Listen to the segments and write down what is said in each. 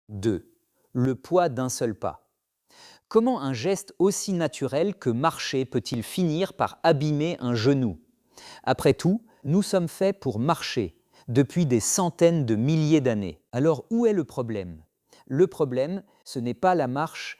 2. Le poids d'un seul pas. Comment un geste aussi naturel que marcher peut-il finir par abîmer un genou? Après tout, nous sommes faits pour marcher depuis des centaines de milliers d'années. Alors où est le problème? Le problème, ce n'est pas la marche,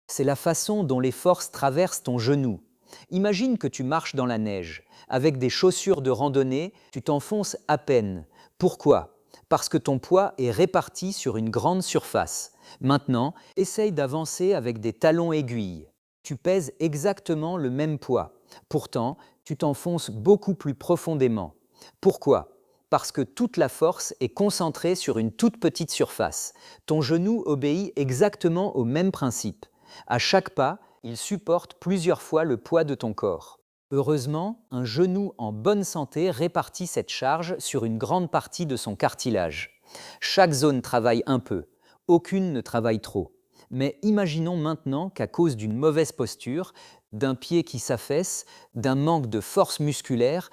c'est la façon dont les forces traversent ton genou. Imagine que tu marches dans la neige. Avec des chaussures de randonnée, tu t'enfonces à peine. Pourquoi? Parce que ton poids est réparti sur une grande surface. Maintenant, essaye d'avancer avec des talons aiguilles. Tu pèses exactement le même poids. Pourtant, tu t'enfonces beaucoup plus profondément. Pourquoi? Parce que toute la force est concentrée sur une toute petite surface. Ton genou obéit exactement au même principe. À chaque pas, il supporte plusieurs fois le poids de ton corps. Heureusement, un genou en bonne santé répartit cette charge sur une grande partie de son cartilage. Chaque zone travaille un peu, aucune ne travaille trop. Mais imaginons maintenant qu'à cause d'une mauvaise posture, d'un pied qui s'affaisse, d'un manque de force musculaire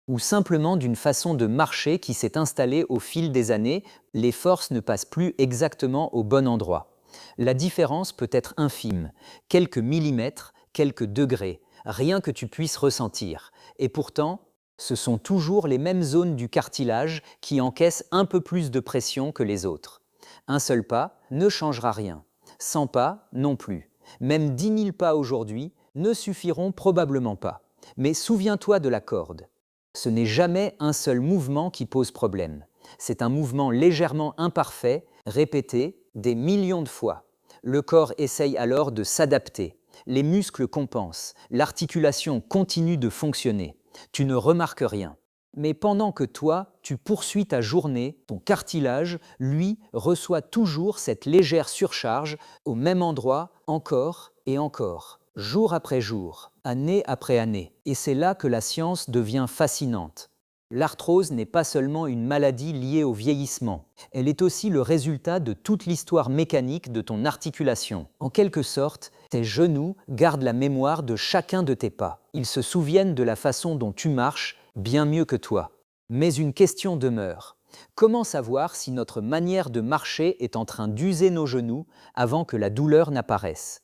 ou simplement d'une façon de marcher qui s'est installée au fil des années, les forces ne passent plus exactement au bon endroit. La différence peut être infime, quelques millimètres, quelques degrés, rien que tu puisses ressentir. Et pourtant, ce sont toujours les mêmes zones du cartilage qui encaissent un peu plus de pression que les autres. Un seul pas ne changera rien. 100 pas non plus. Même 10 000 pas aujourd'hui ne suffiront probablement pas. Mais souviens-toi de la corde. Ce n'est jamais un seul mouvement qui pose problème. C'est un mouvement légèrement imparfait, répété des millions de fois. Le corps essaye alors de s'adapter. Les muscles compensent, l'articulation continue de fonctionner. Tu ne remarques rien. Mais pendant que toi, tu poursuis ta journée, ton cartilage, lui, reçoit toujours cette légère surcharge au même endroit, encore et encore, jour après jour, année après année. Et c'est là que la science devient fascinante. L'arthrose n'est pas seulement une maladie liée au vieillissement, elle est aussi le résultat de toute l'histoire mécanique de ton articulation. En quelque sorte, tes genoux gardent la mémoire de chacun de tes pas. Ils se souviennent de la façon dont tu marches bien mieux que toi. Mais une question demeure. Comment savoir si notre manière de marcher est en train d'user nos genoux avant que la douleur n'apparaisse?